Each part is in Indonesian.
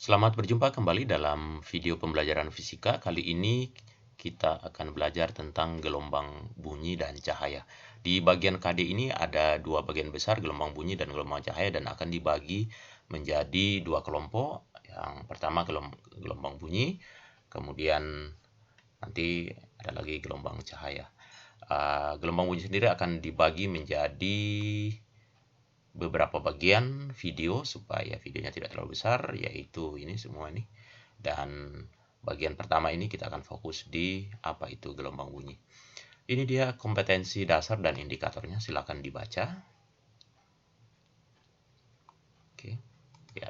Selamat berjumpa kembali dalam video pembelajaran fisika. Kali ini kita akan belajar tentang gelombang bunyi dan cahaya. Di bagian KD ini ada dua bagian besar, gelombang bunyi dan gelombang cahaya, dan akan dibagi menjadi dua kelompok. Yang pertama gelombang bunyi, kemudian nanti ada lagi gelombang cahaya. Gelombang bunyi sendiri akan dibagi menjadi beberapa bagian video supaya videonya tidak terlalu besar, yaitu ini semua ini. Dan bagian pertama ini kita akan fokus di apa itu gelombang bunyi. Ini dia kompetensi dasar dan indikatornya, silakan dibaca. Oke. Ya,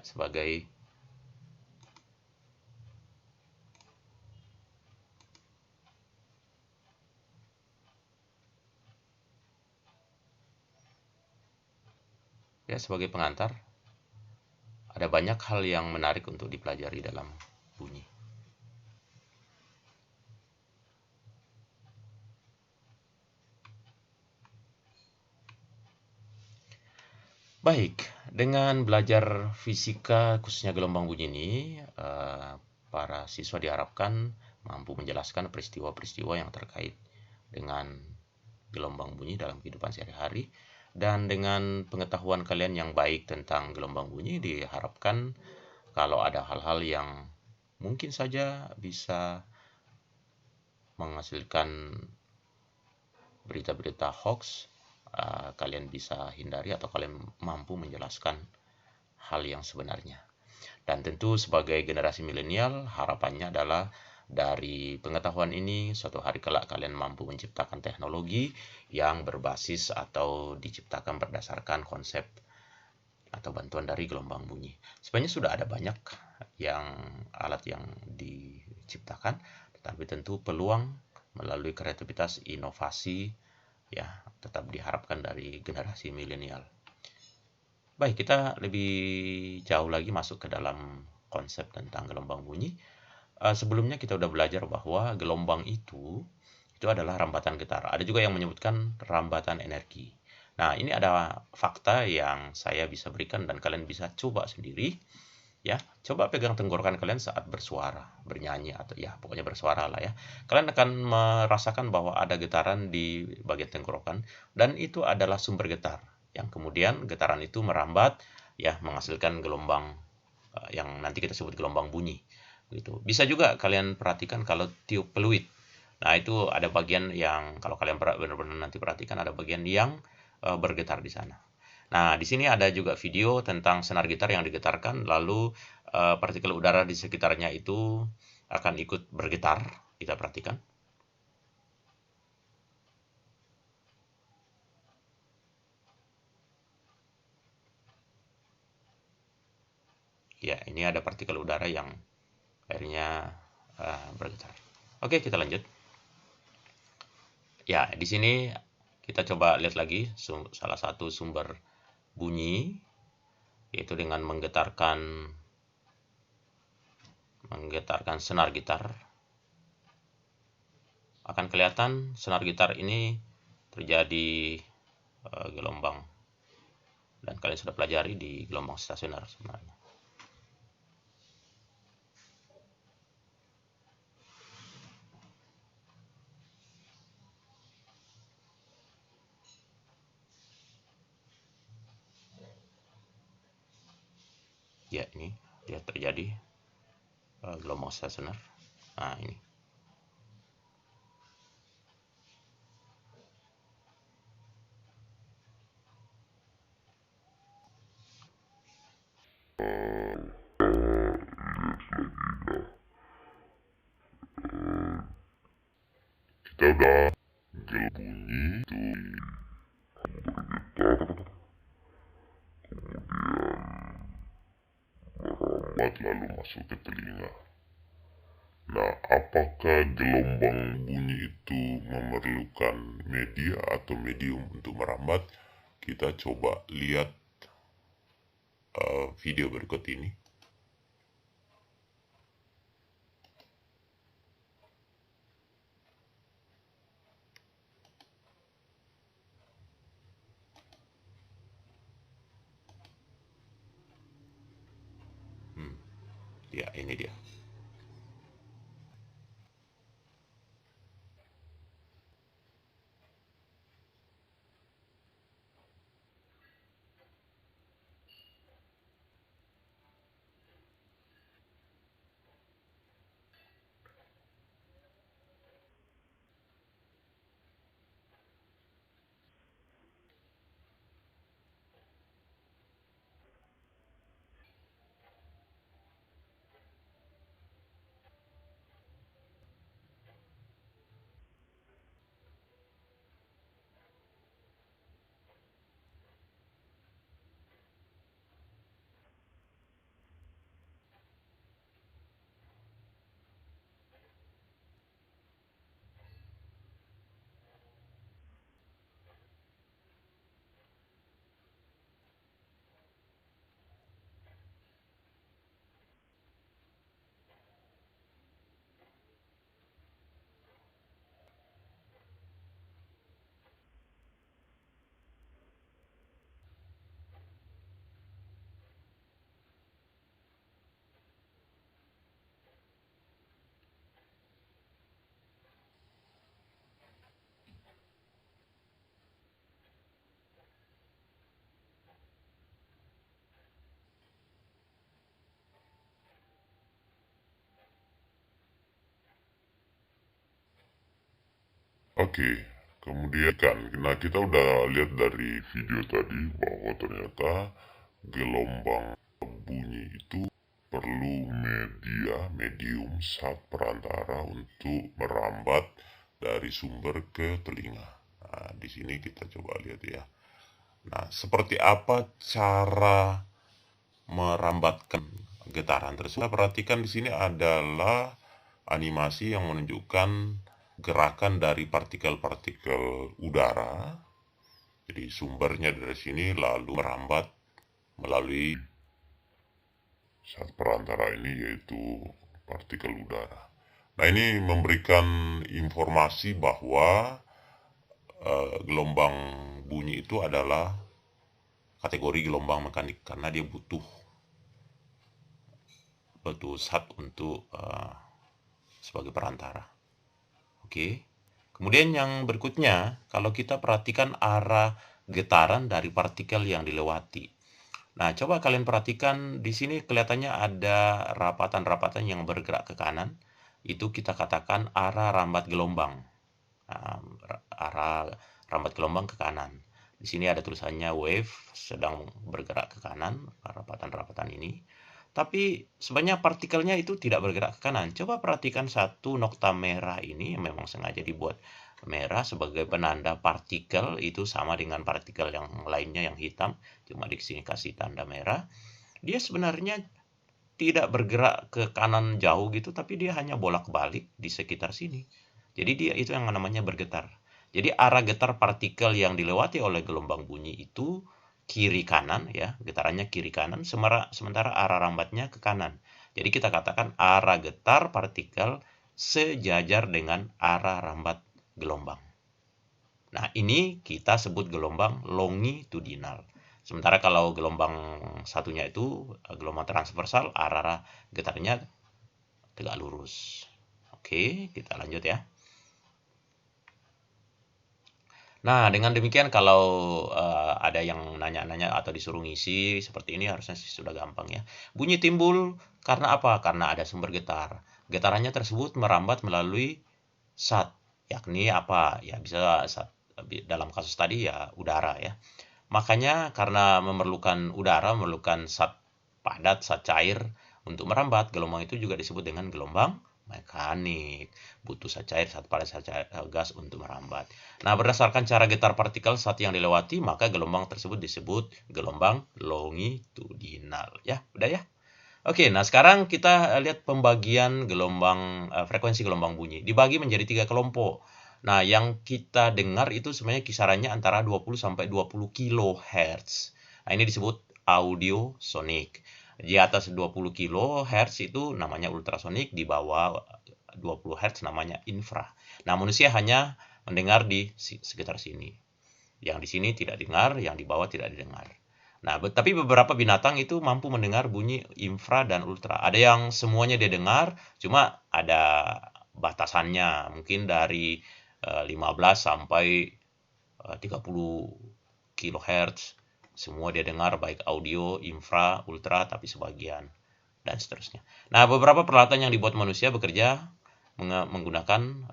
sebagai pengantar, ada banyak hal yang menarik untuk dipelajari dalam bunyi. Baik, dengan belajar fisika khususnya gelombang bunyi ini, para siswa diharapkan mampu menjelaskan peristiwa-peristiwa yang terkait dengan gelombang bunyi dalam kehidupan sehari-hari. Dan dengan pengetahuan kalian yang baik tentang gelombang bunyi, diharapkan kalau ada hal-hal yang mungkin saja bisa menghasilkan berita-berita hoax, kalian bisa hindari atau kalian mampu menjelaskan hal yang sebenarnya. Dan tentu sebagai generasi milenial, harapannya adalah dari pengetahuan ini, suatu hari kelak kalian mampu menciptakan teknologi yang berbasis atau diciptakan berdasarkan konsep atau bantuan dari gelombang bunyi. Sebenarnya sudah ada banyak alat yang diciptakan, tetapi tentu peluang melalui kreativitas inovasi ya tetap diharapkan dari generasi milenial. Baik, kita lebih jauh lagi masuk ke dalam konsep tentang gelombang bunyi. Sebelumnya kita udah belajar bahwa gelombang itu adalah rambatan getar. Ada juga yang menyebutkan rambatan energi. Nah, ini ada fakta yang saya bisa berikan dan kalian bisa coba sendiri. Ya, coba pegang tenggorokan kalian saat bersuara, bernyanyi, atau ya pokoknya bersuara lah ya. Kalian akan merasakan bahwa ada getaran di bagian tenggorokan, dan itu adalah sumber getar yang kemudian getaran itu merambat ya menghasilkan gelombang yang nanti kita sebut gelombang bunyi gitu. Bisa juga kalian perhatikan kalau tiup peluit. Nah, itu ada bagian yang kalau kalian benar-benar nanti perhatikan, ada bagian yang bergetar di sana. Nah, di sini ada juga video tentang senar gitar yang digetarkan, lalu partikel udara di sekitarnya itu akan ikut bergetar. Kita perhatikan. Ya, ini ada partikel udara yang akhirnya bergetar. Oke, kita lanjut. Ya, di sini kita coba lihat lagi salah satu sumber bunyi, yaitu dengan menggetarkan senar gitar. Akan kelihatan senar gitar ini terjadi gelombang, dan kalian sudah pelajari di gelombang stasioner sebenarnya. Ya, ini dia terjadi gelombang stasioner. Nah, ini. Kita udah bunyi itu merambat lalu masuk ke telinga. Nah, apakah gelombang bunyi itu memerlukan media atau medium untuk merambat? Kita coba lihat video berikut ini. Ya, ini dia. Oke, kemudian kan, nah kita udah lihat dari video tadi bahwa ternyata gelombang bunyi itu perlu medium saat perantara untuk merambat dari sumber ke telinga. Nah, di sini kita coba lihat ya. Nah, seperti apa cara merambatkan getaran tersebut? Perhatikan di sini adalah animasi yang menunjukkan gerakan dari partikel-partikel udara. Jadi sumbernya dari sini lalu merambat melalui saat perantara ini, yaitu partikel udara. Nah, ini memberikan informasi bahwa gelombang bunyi itu adalah kategori gelombang mekanik karena dia butuh zat untuk sebagai perantara. Oke. Kemudian yang berikutnya, kalau kita perhatikan arah getaran dari partikel yang dilewati. Nah, coba kalian perhatikan di sini kelihatannya ada rapatan-rapatan yang bergerak ke kanan. Itu kita katakan arah rambat gelombang. Nah, arah rambat gelombang ke kanan. Di sini ada tulisannya wave sedang bergerak ke kanan, rapatan-rapatan ini. Tapi sebenarnya partikelnya itu tidak bergerak ke kanan. Coba perhatikan satu nokta merah ini yang memang sengaja dibuat merah sebagai penanda partikel itu sama dengan partikel yang lainnya yang hitam. Cuma di sini kasih tanda merah. Dia sebenarnya tidak bergerak ke kanan jauh gitu, tapi dia hanya bolak-balik di sekitar sini. Jadi dia itu yang namanya bergetar. Jadi arah getar partikel yang dilewati oleh gelombang bunyi itu kiri kanan ya, getarannya kiri kanan, sementara arah rambatnya ke kanan. Jadi kita katakan arah getar partikel sejajar dengan arah rambat gelombang. Nah, ini kita sebut gelombang longitudinal. Sementara kalau gelombang satunya itu gelombang transversal, arah getarnya tegak lurus. Oke, kita lanjut ya. Nah, dengan demikian kalau ada yang nanya-nanya atau disuruh ngisi seperti ini harusnya sih sudah gampang ya. Bunyi timbul karena apa? Karena ada sumber getar. Getarannya tersebut merambat melalui zat, yakni apa? Ya bisa zat, dalam kasus tadi ya udara ya. Makanya karena memerlukan udara, memerlukan zat padat, zat cair untuk merambat, gelombang itu juga disebut dengan gelombang mekanik. Butuh zat cair, zat padat, zat cair, gas untuk merambat. Nah, berdasarkan cara getar partikel saat yang dilewati, maka gelombang tersebut disebut gelombang longitudinal. Ya, udah ya. Oke, nah sekarang kita lihat pembagian gelombang frekuensi gelombang bunyi. Dibagi menjadi 3 kelompok. Nah, yang kita dengar itu sebenarnya kisarannya antara 20 sampai 20 kHz. Nah, ini disebut audio sonik. Di atas 20 kHz itu namanya ultrasonik, di bawah 20 Hz namanya infra. Nah, manusia hanya mendengar di sekitar sini. Yang di sini tidak dengar, yang di bawah tidak didengar. Nah, tapi beberapa binatang itu mampu mendengar bunyi infra dan ultra. Ada yang semuanya dia dengar, cuma ada batasannya. Mungkin dari 15 sampai 30 kHz. Semua dia dengar, baik audio, infra, ultra, tapi sebagian, dan seterusnya. Nah, beberapa peralatan yang dibuat manusia bekerja menggunakan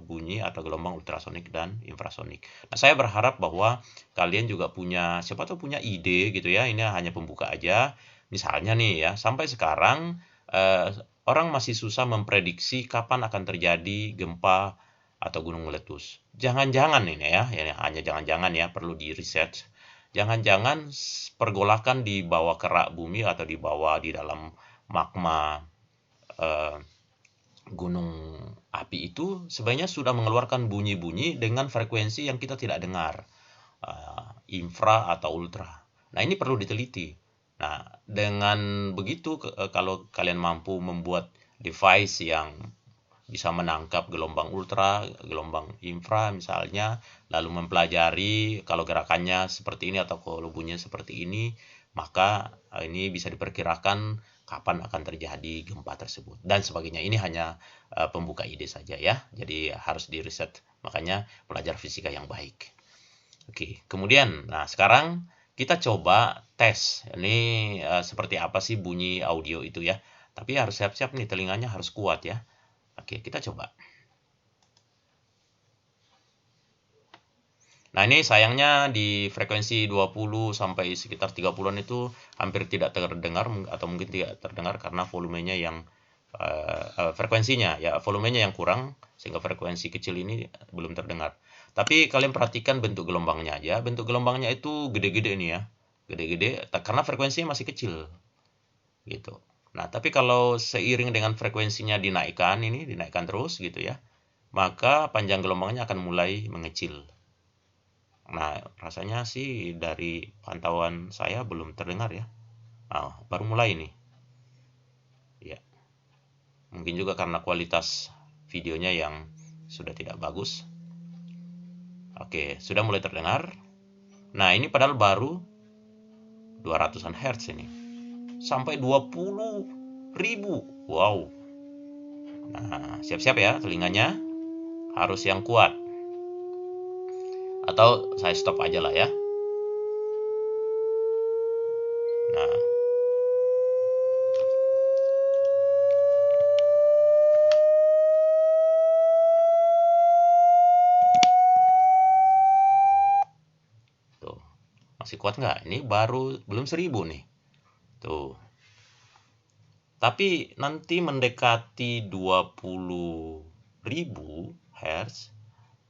bunyi atau gelombang ultrasonik dan infrasonik. Nah, saya berharap bahwa kalian juga punya, siapa tahu punya ide gitu ya. Ini hanya pembuka aja. Misalnya nih ya, sampai sekarang orang masih susah memprediksi kapan akan terjadi gempa atau gunung meletus. Jangan-jangan ini ya, hanya jangan-jangan ya, perlu di research. Jangan-jangan pergolakan di bawah kerak bumi atau di bawah di dalam magma gunung api itu sebenarnya sudah mengeluarkan bunyi-bunyi dengan frekuensi yang kita tidak dengar, infra atau ultra. Nah, ini perlu diteliti. Nah, dengan begitu kalau kalian mampu membuat device yang bisa menangkap gelombang ultra, gelombang infra misalnya, lalu mempelajari kalau gerakannya seperti ini atau kalau bunyinya seperti ini, maka ini bisa diperkirakan kapan akan terjadi gempa tersebut dan sebagainya. Ini hanya pembuka ide saja ya. Jadi harus diriset. Makanya belajar fisika yang baik. Oke, kemudian nah sekarang kita coba tes. Ini seperti apa sih bunyi audio itu ya. Tapi harus siap-siap nih, telinganya harus kuat ya. Oke, kita coba. Nah, ini sayangnya di frekuensi 20 sampai sekitar 30-an itu hampir tidak terdengar atau mungkin tidak terdengar karena volumenya yang frekuensinya ya, volumenya yang kurang sehingga frekuensi kecil ini belum terdengar. Tapi kalian perhatikan bentuk gelombangnya aja. Bentuk gelombangnya itu gede-gede nih ya. Gede-gede karena frekuensinya masih kecil. Gitu. Nah, tapi kalau seiring dengan frekuensinya dinaikkan terus gitu ya, maka panjang gelombangnya akan mulai mengecil. Nah, rasanya sih dari pantauan saya belum terdengar ya. Nah, baru mulai nih. Ya. Mungkin juga karena kualitas videonya yang sudah tidak bagus. Oke, sudah mulai terdengar. Nah, ini padahal baru 200-an Hz ini. Sampai 20.000. Wow. Nah, siap-siap ya telinganya. Harus yang kuat. Atau saya stop aja lah ya. Nah. Tuh. Masih kuat nggak? Ini baru belum 1000 nih. Tuh. Tapi nanti mendekati 20.000 Hz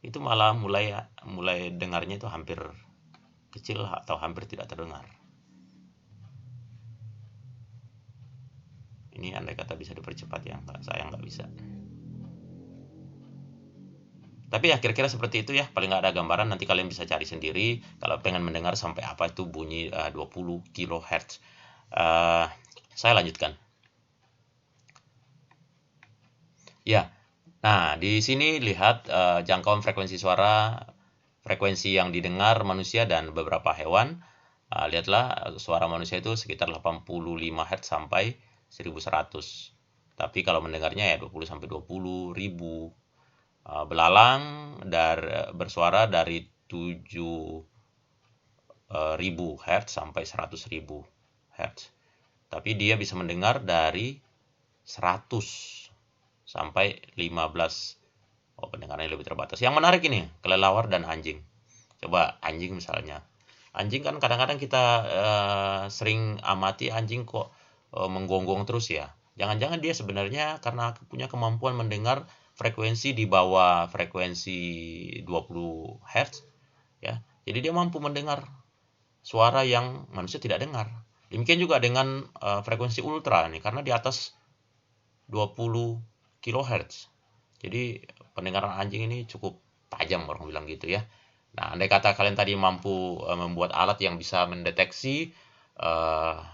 itu malah mulai dengarnya itu hampir kecil atau hampir tidak terdengar. Ini andai kata bisa dipercepat ya, saya nggak bisa. Tapi ya kira-kira seperti itu ya, paling nggak ada gambaran, nanti kalian bisa cari sendiri kalau pengen mendengar sampai apa itu bunyi 20 kHz. Saya lanjutkan. Ya, nah di sini lihat jangkauan frekuensi suara, frekuensi yang didengar manusia dan beberapa hewan. Lihatlah suara manusia itu sekitar 85 Hz sampai 1100. Tapi kalau mendengarnya ya 20 sampai 20 ribu. Belalang bersuara dari 7.000 Hz sampai 100.000 Hz. Tapi dia bisa mendengar dari 100 sampai 15. Oh, pendengarannya lebih terbatas. Yang menarik ini, kelelawar dan anjing. Coba anjing misalnya. Anjing kan kadang-kadang kita sering amati anjing kok menggonggong terus ya. Jangan-jangan dia sebenarnya karena punya kemampuan mendengar frekuensi di bawah frekuensi 20 Hz ya. Jadi dia mampu mendengar suara yang manusia tidak dengar. Demikian juga dengan frekuensi ultra nih, karena di atas 20 kHz. Jadi pendengaran anjing ini cukup tajam, orang bilang gitu ya. Nah, andai kata kalian tadi mampu membuat alat yang bisa mendeteksi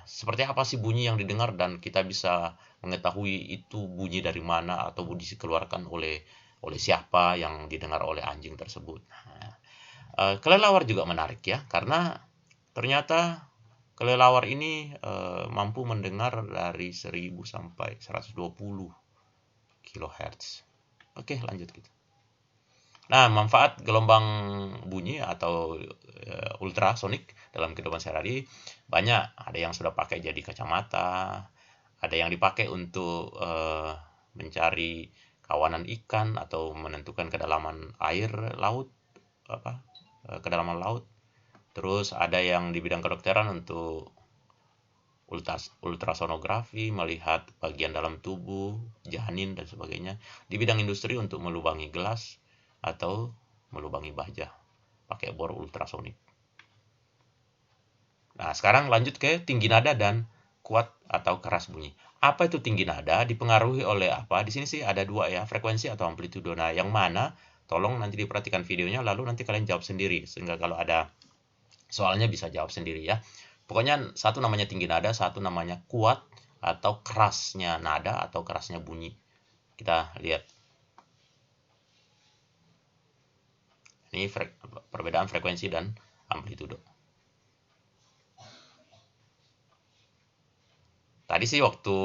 seperti apa sih bunyi yang didengar dan kita bisa mengetahui itu bunyi dari mana atau bunyi dikeluarkan oleh siapa yang didengar oleh anjing tersebut. Nah, kelelawar juga menarik ya, karena ternyata kelelawar ini mampu mendengar dari 1000 sampai 120 kHz. Oke, lanjut kita. Nah, manfaat gelombang bunyi atau ultrasonik dalam kehidupan sehari-hari banyak. Ada yang sudah pakai jadi kacamata, ada yang dipakai untuk mencari kawanan ikan atau menentukan kedalaman air laut, kedalaman laut. Terus ada yang di bidang kedokteran untuk ultrasonografi, melihat bagian dalam tubuh, janin dan sebagainya. Di bidang industri untuk melubangi gelas atau melubangi baja pakai bor ultrasonik. Nah, sekarang lanjut ke tinggi nada dan kuat atau keras bunyi. Apa itu tinggi nada? Dipengaruhi oleh apa? Di sini sih ada dua ya, frekuensi atau amplitudo. Nah, yang mana? Tolong nanti diperhatikan videonya, lalu nanti kalian jawab sendiri. Sehingga kalau ada soalnya bisa jawab sendiri ya. Pokoknya satu namanya tinggi nada, satu namanya kuat atau kerasnya nada atau kerasnya bunyi. Kita lihat. Ini perbedaan frekuensi dan amplitudo. Tadi sih waktu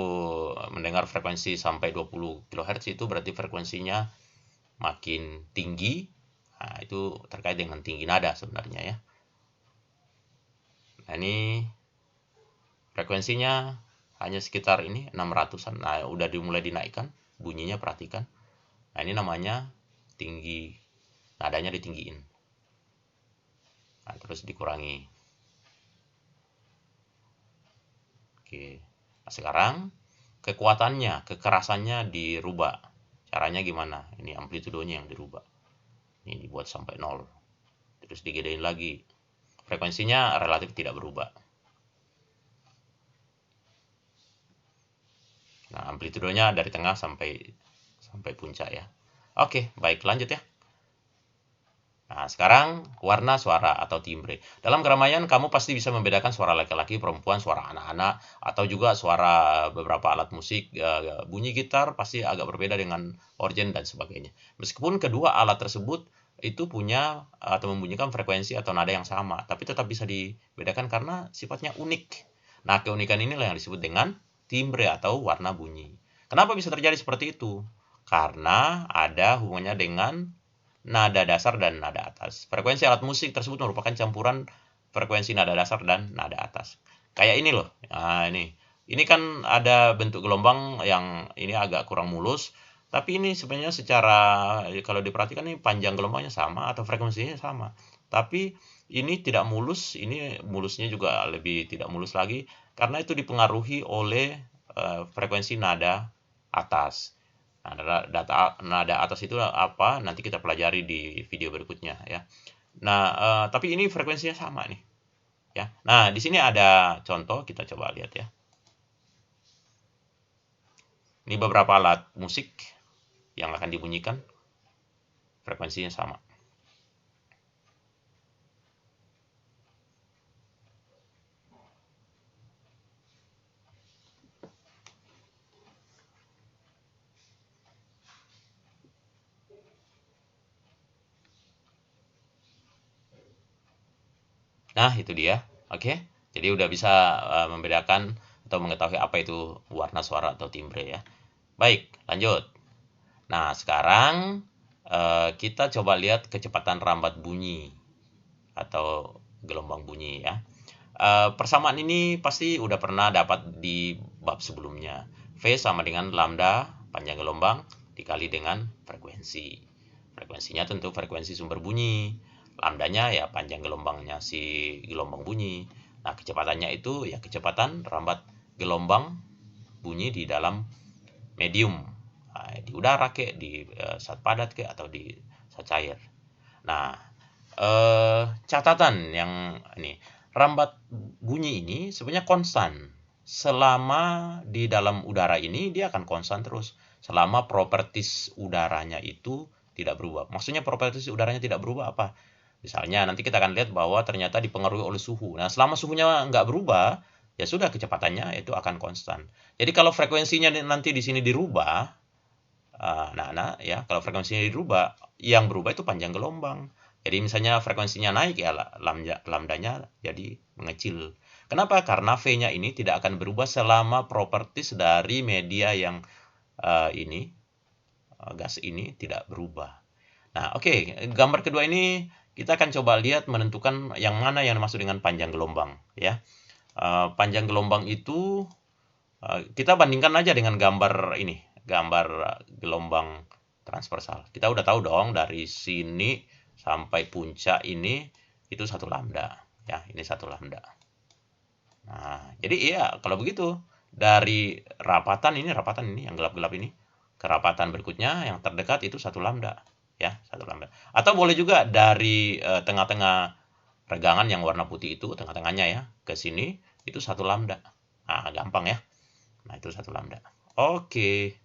mendengar frekuensi sampai 20 kHz itu berarti frekuensinya makin tinggi. Nah, itu terkait dengan tinggi nada sebenarnya ya. Nah, ini frekuensinya hanya sekitar ini 600-an. Nah, udah dimulai dinaikkan bunyinya, perhatikan. Nah, ini namanya tinggi, nadanya ditinggiin. Nah, terus dikurangi. Oke. Nah, sekarang kekuatannya, kekerasannya dirubah. Caranya gimana? Ini amplitudonya yang dirubah. Ini dibuat sampai 0. Terus digedein lagi. Frekuensinya relatif tidak berubah. Nah, amplitudonya dari tengah sampai puncak ya. Oke, baik, lanjut ya. Nah, sekarang warna suara atau timbre. Dalam keramaian kamu pasti bisa membedakan suara laki-laki, perempuan, suara anak-anak, atau juga suara beberapa alat musik. Bunyi gitar pasti agak berbeda dengan organ dan sebagainya. Meskipun kedua alat tersebut itu punya atau membunyikan frekuensi atau nada yang sama, tapi tetap bisa dibedakan karena sifatnya unik. Nah, keunikan inilah yang disebut dengan timbre atau warna bunyi. Kenapa bisa terjadi seperti itu? Karena ada hubungannya dengan nada dasar dan nada atas. Frekuensi alat musik tersebut merupakan campuran frekuensi nada dasar dan nada atas. Kayak ini loh. Nah, ini kan ada bentuk gelombang yang ini agak kurang mulus, tapi ini sebenarnya secara kalau diperhatikan ini panjang gelombangnya sama atau frekuensinya sama. Tapi ini tidak mulus, ini mulusnya juga lebih tidak mulus lagi karena itu dipengaruhi oleh frekuensi nada atas. Nah, nada atas itu apa? Nanti kita pelajari di video berikutnya ya. Nah, tapi ini frekuensinya sama nih. Ya. Nah, di sini ada contoh, kita coba lihat ya. Ini beberapa alat musik yang akan dibunyikan. Frekuensinya sama. Nah, itu dia. Oke. Jadi udah bisa membedakan atau mengetahui apa itu warna suara atau timbre ya. Baik, lanjut. Nah, sekarang kita coba lihat kecepatan rambat bunyi atau gelombang bunyi ya. Persamaan ini pasti udah pernah dapat di bab sebelumnya. V sama dengan lambda panjang gelombang dikali dengan frekuensi. Frekuensinya tentu frekuensi sumber bunyi. Lambdanya ya panjang gelombangnya si gelombang bunyi. Nah, kecepatannya itu ya kecepatan rambat gelombang bunyi di dalam medium. Nah, di udara kek, di saat padat kek, atau di saat cair. Nah, catatan yang ini, rambat bunyi ini sebenarnya konstan. Selama di dalam udara ini dia akan konstan terus. Selama properties udaranya itu tidak berubah. Maksudnya properties udaranya tidak berubah apa? Misalnya nanti kita akan lihat bahwa ternyata dipengaruhi oleh suhu. Nah, selama suhunya nggak berubah, ya sudah kecepatannya itu akan konstan. Jadi kalau frekuensinya nanti di sini dirubah, ya kalau frekuensinya dirubah, yang berubah itu panjang gelombang. Jadi misalnya frekuensinya naik ya lambdanya jadi mengecil. Kenapa? Karena V-nya ini tidak akan berubah selama properties dari media yang gas ini tidak berubah. Nah, oke, gambar kedua ini kita akan coba lihat menentukan yang mana yang dimaksud dengan panjang gelombang, ya. Panjang gelombang itu kita bandingkan aja dengan gambar ini, gambar gelombang transversal. Kita udah tahu dong dari sini sampai puncak ini itu 1 lambda, ya, ini 1 lambda. Nah, jadi iya kalau begitu dari rapatan ini yang gelap-gelap ini ke rapatan berikutnya yang terdekat itu 1 lambda, ya, 1 lambda. Atau boleh juga dari tengah-tengah regangan yang warna putih itu, tengah-tengahnya ya, ke sini itu 1 lambda. Nah, gampang ya. Nah, itu 1 lambda. Oke.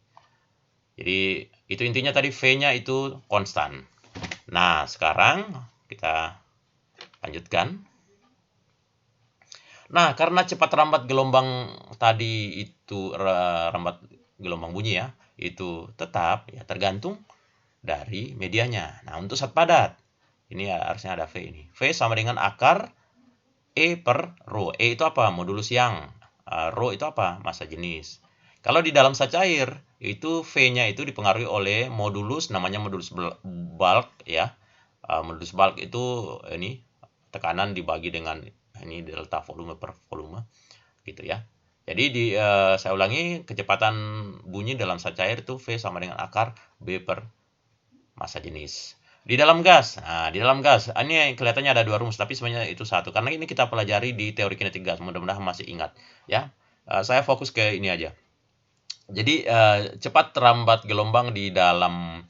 Jadi, itu intinya tadi V-nya itu konstan. Nah, sekarang kita lanjutkan. Nah, karena cepat rambat gelombang tadi itu, rambat gelombang bunyi ya, itu tetap ya tergantung dari medianya. Nah, untuk zat padat, ini harusnya ada V ini. V sama dengan akar E per rho. E itu apa? Modulus yang. Rho itu apa? Massa jenis. Kalau di dalam zat cair, itu V-nya itu dipengaruhi oleh modulus, namanya modulus bulk ya. Modulus bulk itu ini tekanan dibagi dengan ini delta volume per volume gitu ya. Jadi saya ulangi, kecepatan bunyi dalam zat cair itu V sama dengan akar B per massa jenis. Di dalam gas, ini kelihatannya ada 2 rumus, tapi sebenarnya itu satu. Karena ini kita pelajari di teori kinetik gas, mudah-mudahan masih ingat. Ya, saya fokus ke ini aja. Jadi cepat rambat gelombang di dalam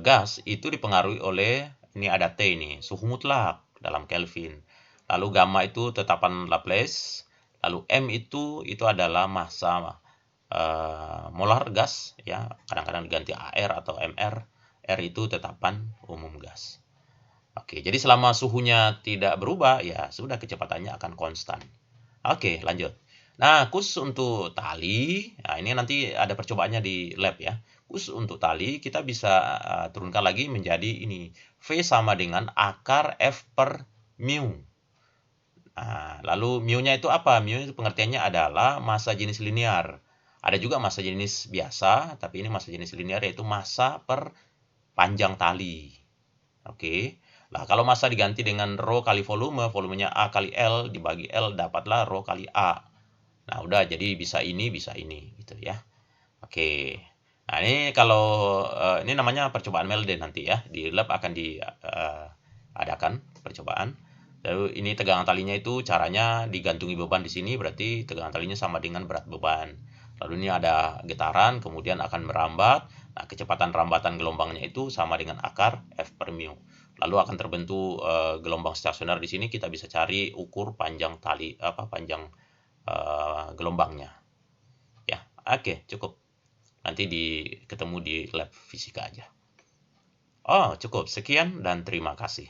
gas itu dipengaruhi oleh ini ada T ini, suhu mutlak dalam Kelvin. Lalu gamma itu tetapan Laplace. Lalu M itu adalah massa molar gas, ya. Kadang-kadang diganti AR atau MR. R itu tetapan umum gas. Oke, jadi selama suhunya tidak berubah, ya sudah kecepatannya akan konstan. Oke, lanjut. Nah, khusus untuk tali, nah ini nanti ada percobaannya di lab ya. Khusus untuk tali, kita bisa turunkan lagi menjadi ini. V sama dengan akar F per mu. Nah, lalu mu-nya itu apa? Mu itu pengertiannya adalah massa jenis linear. Ada juga massa jenis biasa, tapi ini massa jenis linear yaitu massa per panjang tali. Oke. Nah, kalau massa diganti dengan rho kali volume, volumenya A kali L dibagi L, dapatlah rho kali A. Nah, udah jadi bisa ini gitu ya. Oke. Nah, ini kalau ini namanya percobaan Melden nanti ya. Di lab akan diadakan percobaan. Lalu ini tegangan talinya itu caranya digantungi beban di sini, berarti tegangan talinya sama dengan berat beban. Lalu ini ada getaran, kemudian akan merambat. Nah, kecepatan rambatan gelombangnya itu sama dengan akar F per mu. Lalu akan terbentuk gelombang stasioner di sini, kita bisa cari ukur panjang tali panjang gelombangnya. Ya, oke, cukup. Nanti ketemu di lab fisika aja. Oh, cukup. Sekian dan terima kasih.